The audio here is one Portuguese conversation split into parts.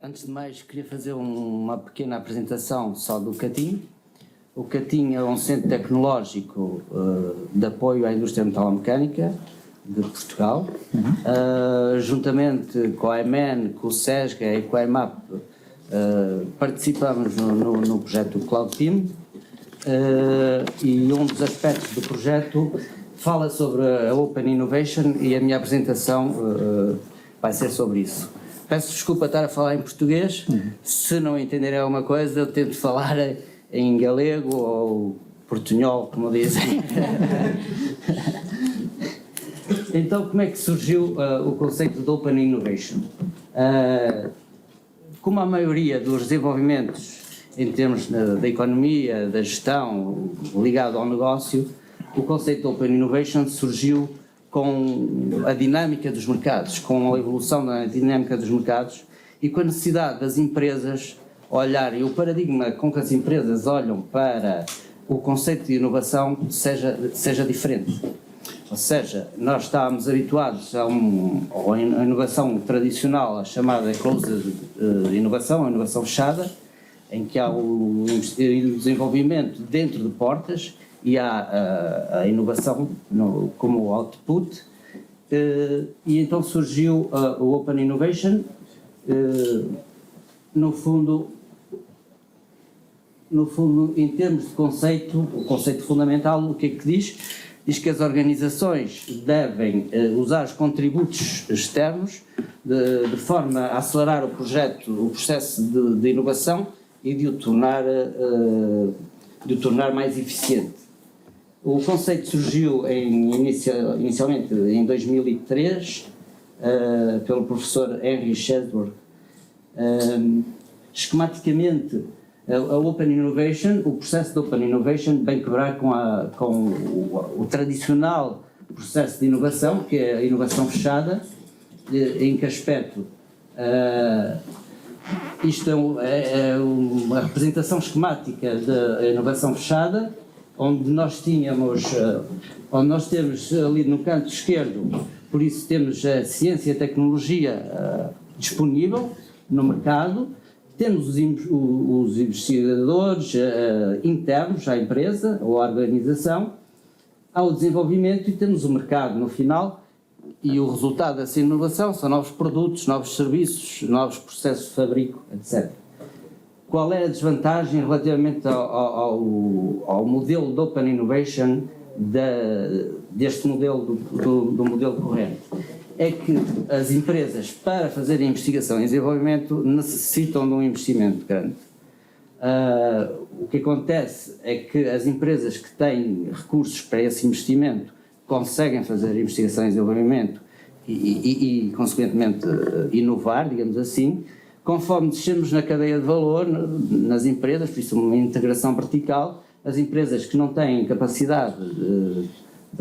Antes de mais, queria fazer uma pequena apresentação só do CATIM. O CATIM é um centro tecnológico de apoio à indústria metalomecânica de Portugal. Juntamente com a EMEN, com o SESGA e com a EMAP, participamos no projeto Cloud Team, e um dos aspectos do projeto fala sobre a Open Innovation e a minha apresentação vai ser sobre isso. Peço desculpa estar a falar em português, se não entenderem alguma coisa eu tento falar em galego ou portunhol, como dizem. Então, como é que surgiu o conceito de Open Innovation? Como a maioria dos desenvolvimentos em termos da economia, da gestão, ligado ao negócio, o conceito de Open Innovation surgiu com a dinâmica dos mercados, com a evolução da dinâmica dos mercados e com a necessidade das empresas olharem, o paradigma com que as empresas olham para o conceito de inovação seja diferente. Ou seja, nós estávamos habituados a uma inovação tradicional, a chamada closed inovação, a inovação fechada, em que há o desenvolvimento dentro de portas e há a inovação como output, e então surgiu o Open Innovation. No fundo, em termos de conceito, o conceito fundamental, o que é que diz? Diz que as organizações devem usar os contributos externos de forma a acelerar o processo de inovação e de o tornar mais eficiente. O conceito surgiu inicialmente em 2003 pelo professor Henry Shedworth. Esquematicamente, a Open Innovation, o processo de Open Innovation vem quebrar com o tradicional processo de inovação, que é a inovação fechada. Em que aspecto? Isto é uma representação esquemática da inovação fechada, onde nós temos ali no canto esquerdo, por isso temos a ciência e a tecnologia disponível no mercado, temos os investigadores internos à empresa ou à organização, há o desenvolvimento e temos o mercado no final, e o resultado dessa inovação são novos produtos, novos serviços, novos processos de fabrico, etc. Qual é a desvantagem relativamente ao modelo de Open Innovation deste modelo do modelo corrente? É que as empresas, para fazerem investigação e desenvolvimento, necessitam de um investimento grande. O que acontece é que as empresas que têm recursos para esse investimento conseguem fazer investigação e desenvolvimento e consequentemente, inovar, digamos assim. Conforme descemos na cadeia de valor, nas empresas, por isso uma integração vertical, as empresas que não têm capacidade de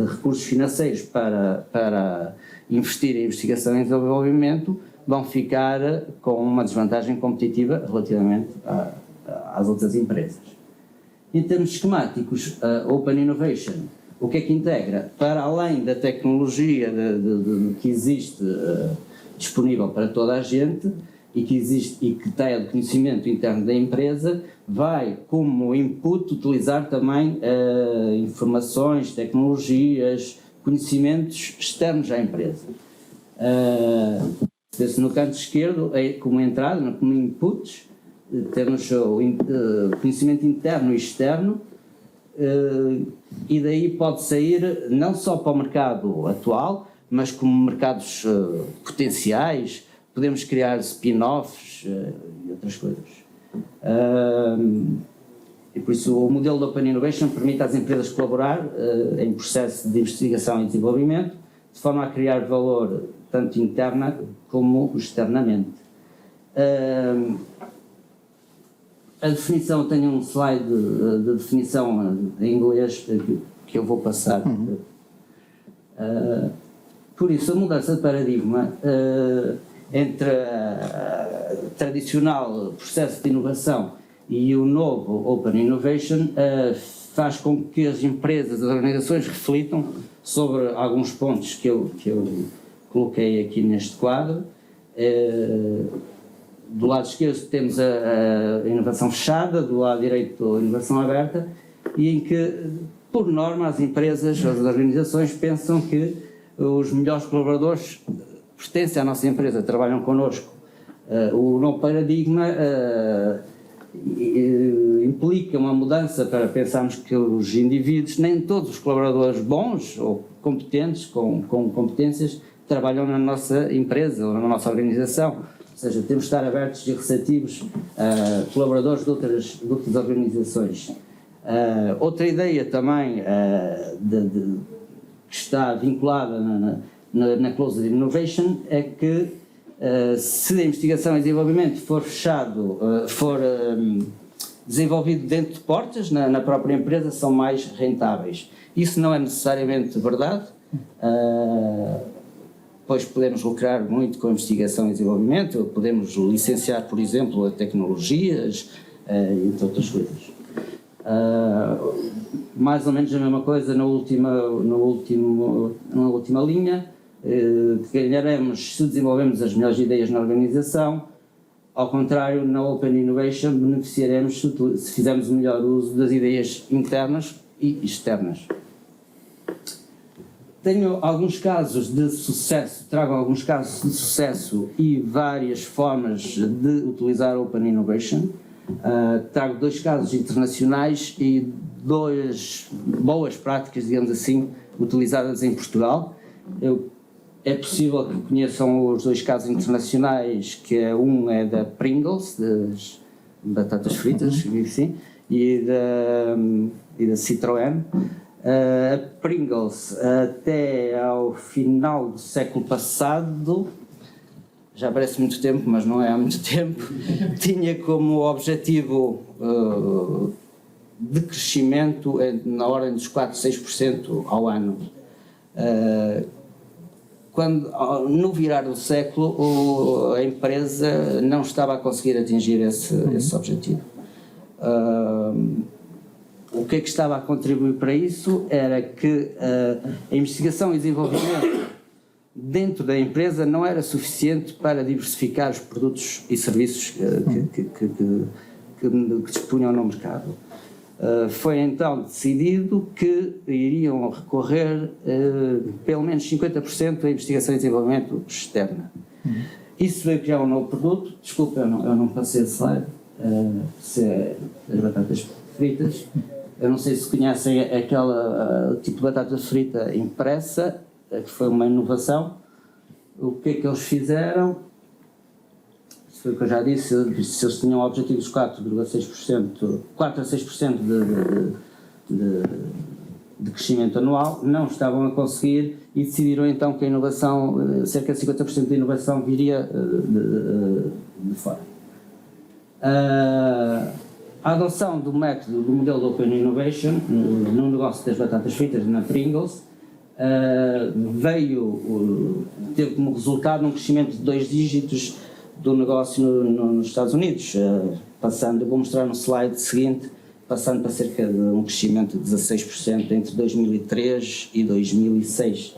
recursos financeiros para investir em investigação e desenvolvimento vão ficar com uma desvantagem competitiva relativamente às outras empresas. Em termos esquemáticos, a Open Innovation, o que é que integra? Para além da tecnologia que existe disponível para toda a gente, e que tem o conhecimento interno da empresa, vai como input utilizar também informações, tecnologias, conhecimentos externos à empresa. No canto esquerdo, como entrada, como inputs, temos o conhecimento interno e externo, e daí pode sair não só para o mercado atual, mas como mercados potenciais. Podemos criar spin-offs e outras coisas. E por isso o modelo de Open Innovation permite às empresas colaborar em processo de investigação e desenvolvimento, de forma a criar valor tanto interna como externamente. A definição, tenho um slide de definição em inglês que eu vou passar. Por isso, a mudança de paradigma entre o tradicional processo de inovação e o novo Open Innovation faz com que as empresas, as organizações reflitam sobre alguns pontos que eu coloquei aqui neste quadro, do lado esquerdo temos a inovação fechada, do lado direito a inovação aberta, e em que, por norma, as empresas, as organizações pensam que os melhores colaboradores pertencem à nossa empresa, trabalham connosco. O novo paradigma implica uma mudança para pensarmos que os indivíduos, nem todos os colaboradores bons ou competentes, com competências, trabalham na nossa empresa ou na nossa organização. Ou seja, temos de estar abertos e receptivos a colaboradores de outras organizações. Outra ideia também que está vinculada na Closed Innovation é que se a investigação e desenvolvimento for fechado, desenvolvido dentro de portas, na própria empresa, são mais rentáveis. Isso não é necessariamente verdade, pois podemos lucrar muito com a investigação e desenvolvimento, podemos licenciar, por exemplo, tecnologias, entre outras coisas. Mais ou menos a mesma coisa na última linha, ganharemos se desenvolvemos as melhores ideias na organização. Ao contrário, na Open Innovation beneficiaremos se fizermos o melhor uso das ideias internas e externas. Tenho alguns casos de sucesso, trago alguns casos de sucesso e várias formas de utilizar Open Innovation. Trago 2 casos internacionais e 2 boas práticas, digamos assim, utilizadas em Portugal. É possível que conheçam os 2 casos internacionais, que um é da Pringles, das batatas fritas, assim, e da Citroën. A Pringles, até ao final do século passado, já parece muito tempo, mas não é há muito tempo, tinha como objetivo de crescimento na ordem dos 4-6% ao ano. No virar do século, a empresa não estava a conseguir atingir esse objetivo. O que é que estava a contribuir para isso era que a investigação e desenvolvimento dentro da empresa não era suficiente para diversificar os produtos e serviços que dispunham no mercado. Foi então decidido que iriam recorrer pelo menos 50% à investigação e desenvolvimento externa. Isso veio criar um novo produto. Desculpa, eu não passei a slide, as batatas fritas. Eu não sei se conhecem aquele tipo de batata frita impressa, que foi uma inovação. O que é que eles fizeram? Isso foi o que eu já disse, se eles tinham objetivos de 4 a 6% de crescimento anual, não estavam a conseguir e decidiram então que a inovação, cerca de 50% da inovação viria de fora. A adoção do método, do modelo de Open Innovation no negócio das batatas fritas na Pringles teve como resultado um crescimento de 2 dígitos do negócio nos Estados Unidos, passando, vou mostrar no slide seguinte, passando para cerca de um crescimento de 16% entre 2003 e 2006.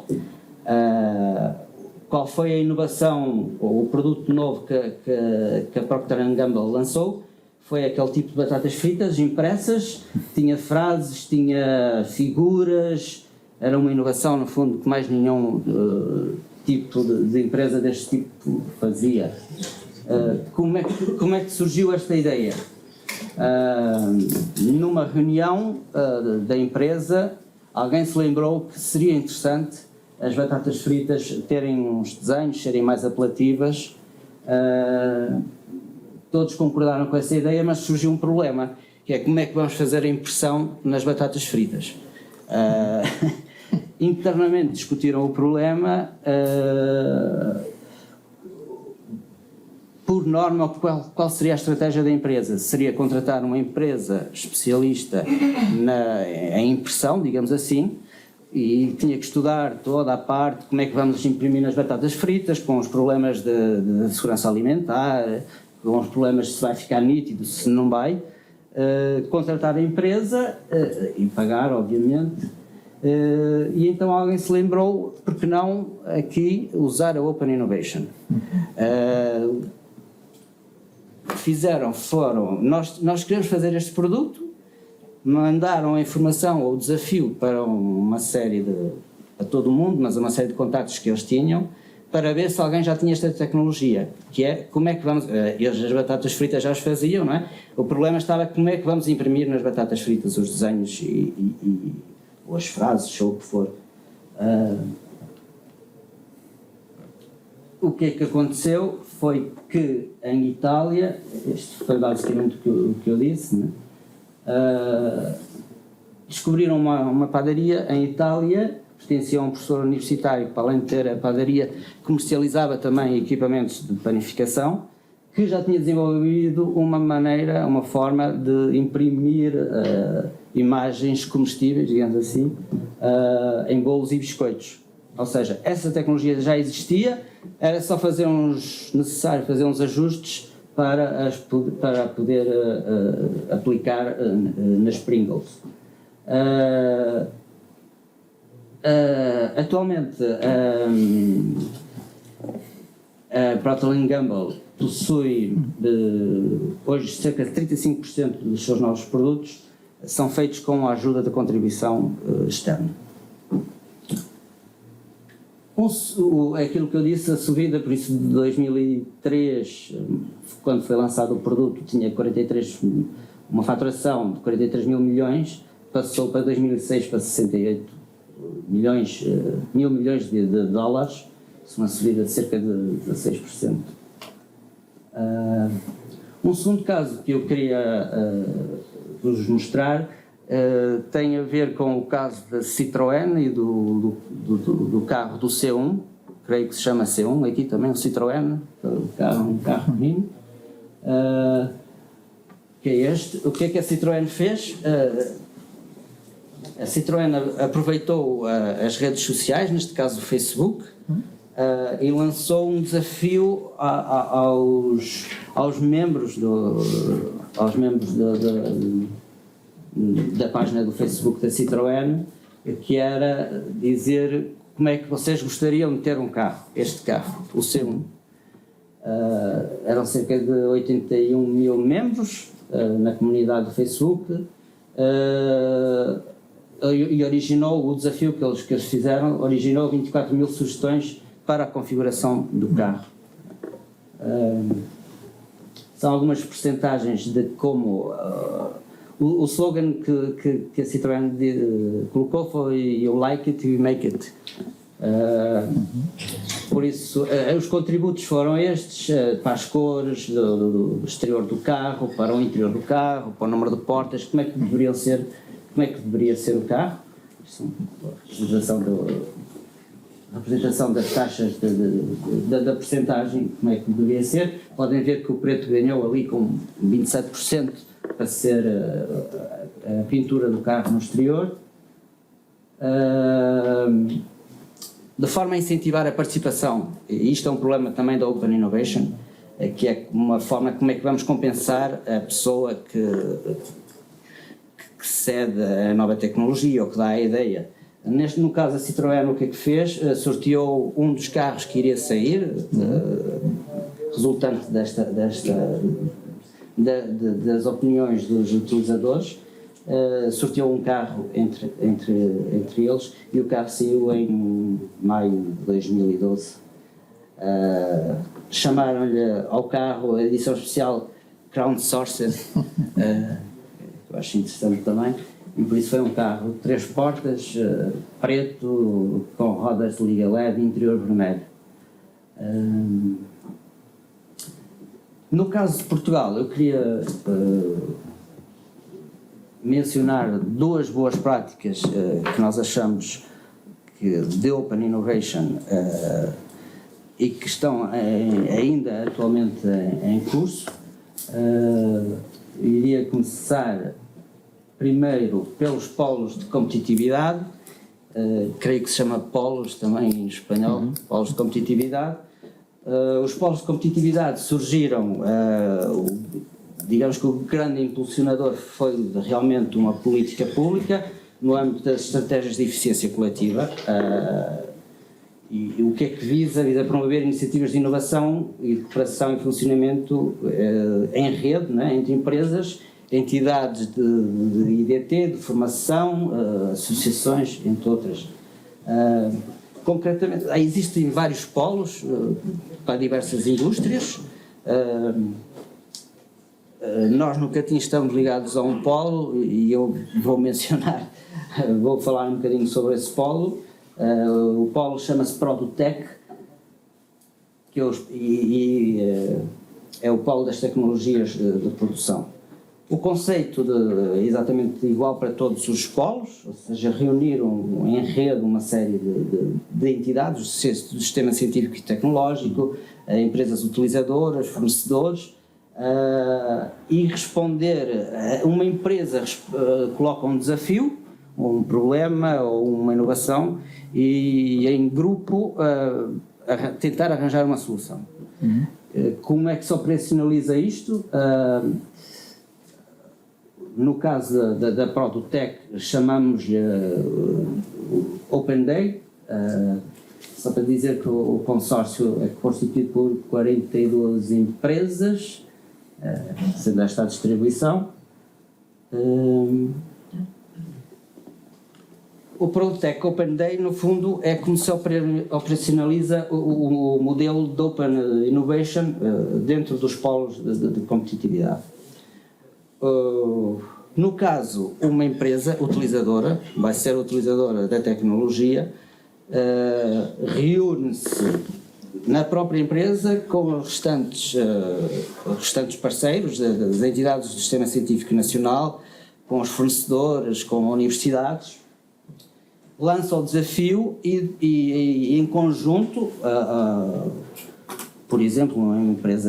Qual foi a inovação, ou o produto novo que a Procter & Gamble lançou? Foi aquele tipo de batatas fritas impressas, tinha frases, tinha figuras, era uma inovação no fundo que mais nenhum tipo de empresa deste tipo fazia. Como é que surgiu esta ideia? Numa reunião da empresa, alguém se lembrou que seria interessante as batatas fritas terem uns desenhos, serem mais apelativas. Todos concordaram com essa ideia, mas surgiu um problema, que é como é que vamos fazer a impressão nas batatas fritas. Internamente discutiram o problema. Por norma, qual seria a estratégia da empresa? Seria contratar uma empresa especialista em impressão, digamos assim, e tinha que estudar toda a parte, como é que vamos imprimir nas batatas fritas, com os problemas de segurança alimentar, com os problemas se vai ficar nítido, se não vai, contratar a empresa e pagar, obviamente. E então alguém se lembrou, por que não aqui usar a Open Innovation? fizeram foram, nós queremos fazer este produto, mandaram a informação ou o desafio para uma série a todo o mundo, mas uma série de contactos que eles tinham, para ver se alguém já tinha esta tecnologia, que é como é que vamos, eles as batatas fritas já as faziam, não é? O problema estava como é que vamos imprimir nas batatas fritas os desenhos ou as frases, ou o que for. O que é que aconteceu foi que em Itália, isto foi basicamente o que eu disse, né? Descobriram uma padaria em Itália, pertencia a um professor universitário que, para além de ter a padaria, comercializava também equipamentos de panificação, que já tinha desenvolvido uma forma de imprimir imagens comestíveis, digamos assim, em bolos e biscoitos. Ou seja, essa tecnologia já existia, era só necessário fazer uns ajustes para poder aplicar nas Pringles. Atualmente a Procter & Gamble possui hoje cerca de 35% dos seus novos produtos são feitos com a ajuda da contribuição externa. Aquilo que eu disse, a subida, por isso, de 2003, quando foi lançado o produto, tinha uma faturação de 43 mil milhões, passou para 2006 para 68 milhões, mil milhões de dólares, uma subida de cerca de 16%. Um segundo caso que eu queria vos mostrar tem a ver com o caso da Citroën e do carro do C1, creio que se chama C1, aqui também o Citroën, um carro menino, que é este. O que é que a Citroën fez? A Citroën aproveitou as redes sociais, neste caso o Facebook, e lançou um desafio aos membros da página do Facebook da Citroën, que era dizer como é que vocês gostariam de ter um carro, este carro, o C1. Eram cerca de 81 mil membros na comunidade do Facebook, e originou o desafio que eles fizeram, originou 24 mil sugestões para a configuração do carro. São algumas percentagens de como o slogan que a Citroën colocou foi "You like it, you make it". Por isso, os contributos foram estes, para as cores do exterior do carro, para o interior do carro, para o número de portas, como é que deveria ser o carro. A representação das taxas da percentagem, como é que deveria ser. Podem ver que o preto ganhou ali com 27% para ser a pintura do carro no exterior. De forma a incentivar a participação, e isto é um problema também da Open Innovation, que é uma forma como é que vamos compensar a pessoa que cede a nova tecnologia ou que dá a ideia. No caso, a Citroën, o que é que fez? Sorteou um dos carros que iria sair, resultante das opiniões dos utilizadores. Sorteou um carro entre eles, e o carro saiu em maio de 2012. Chamaram-lhe ao carro a edição especial Crowdsourced, eu acho interessante também, e por isso foi um carro de 3 portas, preto, com rodas de liga LED e interior vermelho. No caso de Portugal, eu queria mencionar 2 boas práticas que nós achamos que de Open Innovation e que estão ainda atualmente em curso. Iria começar primeiro pelos polos de competitividade, creio que se chama polos também em espanhol, polos de competitividade. Os polos de competitividade surgiram, digamos que o grande impulsionador foi realmente uma política pública no âmbito das estratégias de eficiência coletiva, E o que é que visa? Visa promover iniciativas de inovação e de cooperação e funcionamento em rede, né, entre empresas, entidades de IDT, de formação, associações, entre outras. Concretamente, existem vários polos para diversas indústrias. Nós no Catim estamos ligados a um polo e eu vou mencionar, vou falar um bocadinho sobre esse polo. O polo chama-se Produtec, que é o polo das tecnologias de produção. O conceito é exatamente igual para todos os polos, ou seja, reunir em rede uma série de entidades do sistema científico e tecnológico, empresas utilizadoras, fornecedores, e responder. Uma empresa coloca um desafio, um problema ou uma inovação e em grupo tentar arranjar uma solução. Como é que se operacionaliza isto? No caso da Produtec, chamamos-lhe Open Day, só para dizer que o consórcio é constituído por 42 empresas, sendo esta a distribuição. O Produtec Open Day, no fundo, é como se operacionaliza o modelo de Open Innovation dentro dos polos de competitividade. No caso, uma empresa utilizadora, vai ser utilizadora da tecnologia, reúne-se na própria empresa com os restantes parceiros das entidades do Sistema Científico Nacional, com os fornecedores, com universidades, lança o desafio e em conjunto, por exemplo,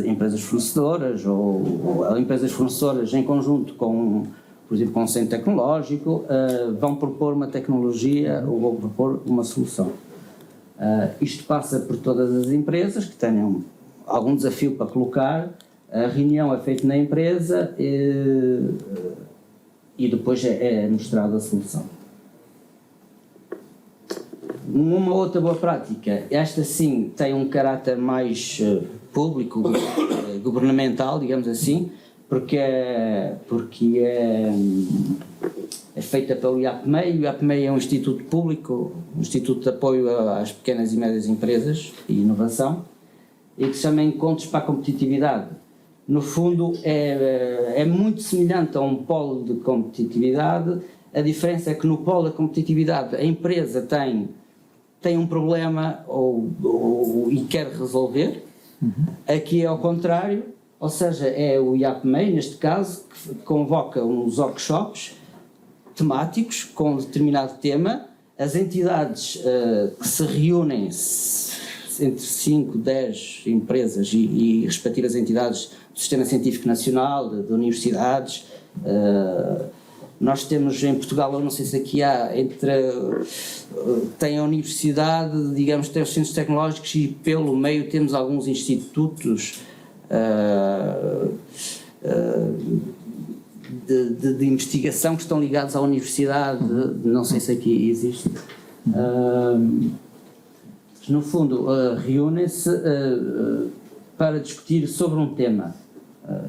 empresas fornecedoras ou empresas fornecedoras em conjunto com, por exemplo, com um centro tecnológico, vão propor uma tecnologia ou vão propor uma solução. Isto passa por todas as empresas que tenham algum desafio para colocar, a reunião é feita na empresa e depois é mostrada a solução. Uma outra boa prática, esta sim tem um caráter mais público, governamental, digamos assim, porque é feita pelo IAPMEI. O IAPMEI é um instituto público, um instituto de apoio às pequenas e médias empresas e inovação, e que se chama Encontros para a Competitividade. No fundo é muito semelhante a um polo de competitividade. A diferença é que no polo da competitividade a empresa tem um problema e quer resolver. Aqui é ao contrário, ou seja, é o IAPMEI, neste caso, que convoca uns workshops temáticos com um determinado tema. As entidades que se reúnem entre 5, 10 empresas e respectivas entidades do Sistema Científico Nacional, de universidades. Nós temos em Portugal, eu não sei se aqui há, tem a universidade, digamos, tem os centros tecnológicos e pelo meio temos alguns institutos de investigação que estão ligados à universidade, não sei se aqui existe. No fundo, reúnem-se para discutir sobre um tema,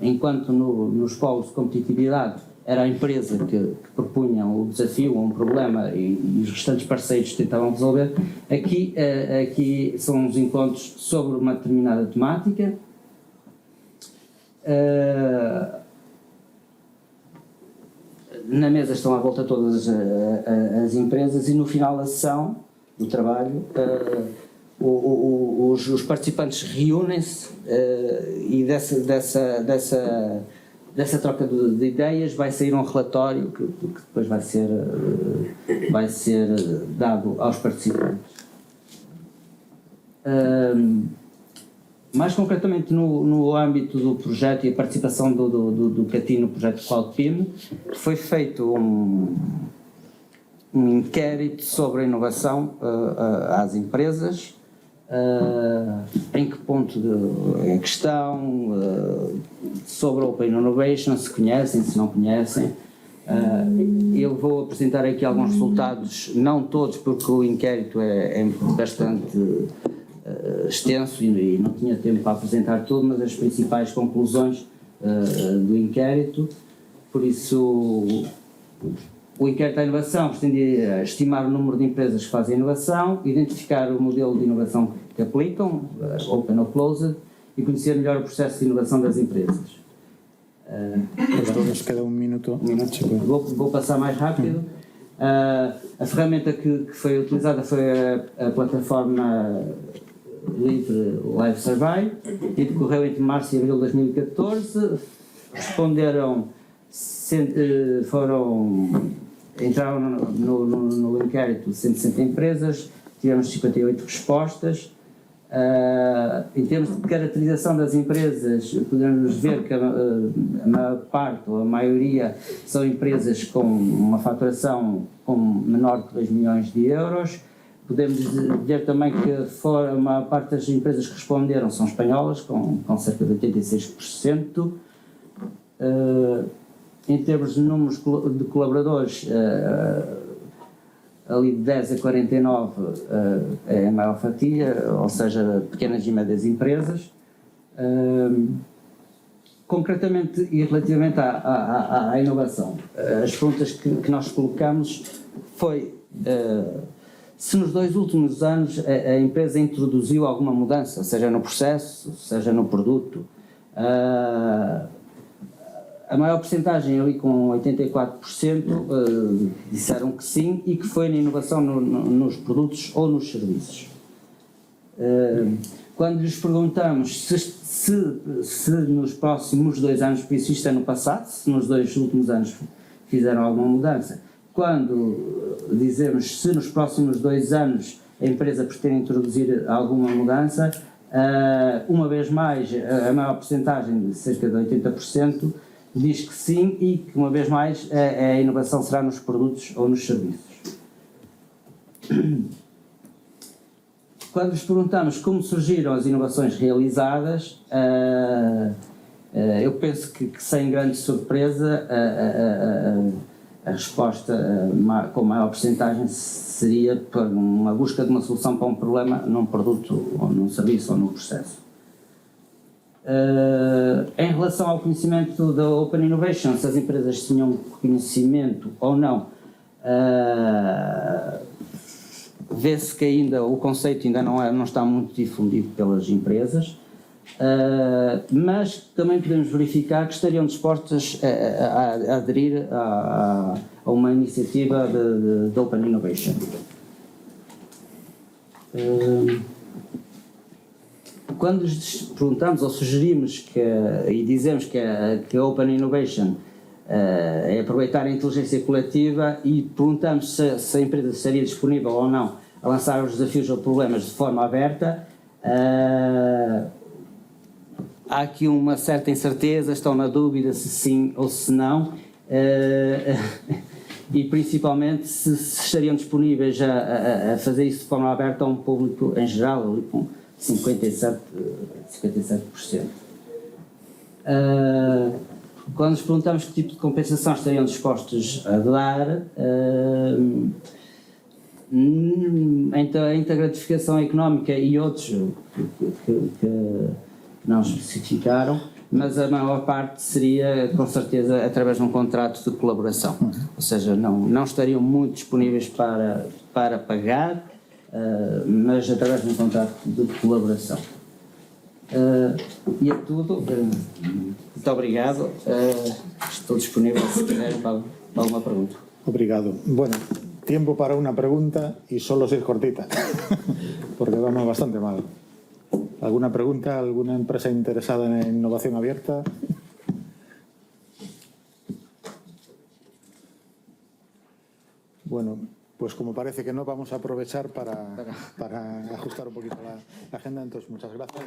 enquanto nos polos de competitividade era a empresa que propunha o desafio ou um problema e os restantes parceiros tentavam resolver. Aqui são os encontros sobre uma determinada temática. Na mesa estão à volta todas as empresas e no final da sessão do trabalho os participantes reúnem-se e dessa troca de ideias vai sair um relatório que depois vai ser dado aos participantes. Mais concretamente no âmbito do projeto e a participação do Catim no projeto CloudPIM, foi feito um inquérito sobre a inovação às empresas, em que ponto é questão, sobre Open Innovation, se conhecem, se não conhecem, Eu vou apresentar aqui alguns resultados, não todos, porque o inquérito é bastante extenso e não tinha tempo para apresentar tudo, mas as principais conclusões do inquérito. Por isso, o inquérito à inovação pretendia estimar o número de empresas que fazem inovação, identificar o modelo de inovação que aplicam, open ou closed, e conhecer melhor o processo de inovação das empresas. Nos queda um minuto. Vou passar mais rápido. A ferramenta que foi utilizada foi a plataforma livre Live Survey e decorreu entre março e abril de 2014. Responderam, entraram no inquérito 160 empresas, tivemos 58 respostas. Em termos de caracterização das empresas, podemos ver que a maior parte ou a maioria são empresas com uma faturação com menor que 2 milhões de euros. Podemos ver também que a maior parte das empresas que responderam são espanholas, com cerca de 86%. Em termos de números de colaboradores, ali de 10 a 49 é a maior fatia, ou seja, pequenas e médias empresas. Concretamente e relativamente à inovação, as perguntas que nós colocamos foi se nos 2 últimos anos a empresa introduziu alguma mudança, seja no processo, seja no produto. A maior percentagem, ali com 84%, disseram que sim e que foi na inovação nos produtos ou nos serviços. Quando lhes perguntamos se nos próximos 2 anos, por isso isto é no passado, se nos 2 últimos anos fizeram alguma mudança, quando dizemos se nos próximos 2 anos a empresa pretende introduzir alguma mudança, uma vez mais, a maior percentagem, de cerca de 80%, diz que sim e que, uma vez mais, a inovação será nos produtos ou nos serviços. Quando lhes perguntamos como surgiram as inovações realizadas, eu penso que sem grande surpresa, a resposta com maior percentagem seria por uma busca de uma solução para um problema num produto, ou num serviço, ou num processo. Em relação ao conhecimento da Open Innovation, se as empresas tinham conhecimento ou não, vê-se que ainda o conceito ainda não está muito difundido pelas empresas, mas também podemos verificar que estariam dispostas a aderir a uma iniciativa de Open Innovation. Quando lhes perguntamos ou sugerimos e dizemos que a Open Innovation é aproveitar a inteligência coletiva e perguntamos se a empresa estaria disponível ou não a lançar os desafios ou problemas de forma aberta, há aqui uma certa incerteza, estão na dúvida se sim ou se não, e principalmente se estariam disponíveis a fazer isso de forma aberta a um público em geral, ali com 57%. Quando nos perguntamos que tipo de compensação estariam dispostos a dar, entre a gratificação económica e outros que não especificaram, mas a maior parte seria, com certeza, através de um contrato de colaboração. Ou seja, não estariam muito disponíveis para pagar, mas através de um contrato de colaboração. E é tudo. Muito obrigado. Estou disponível se quiserem para alguma pergunta. Obrigado. Bueno, tiempo para una pregunta y solo 6 cortitas, porque vamos bastante mal. ¿Alguna pregunta? ¿Alguna empresa interesada en innovación abierta? Bueno, pues como parece que no, vamos a aprovechar para ajustar un poquito la agenda. Entonces, muchas gracias.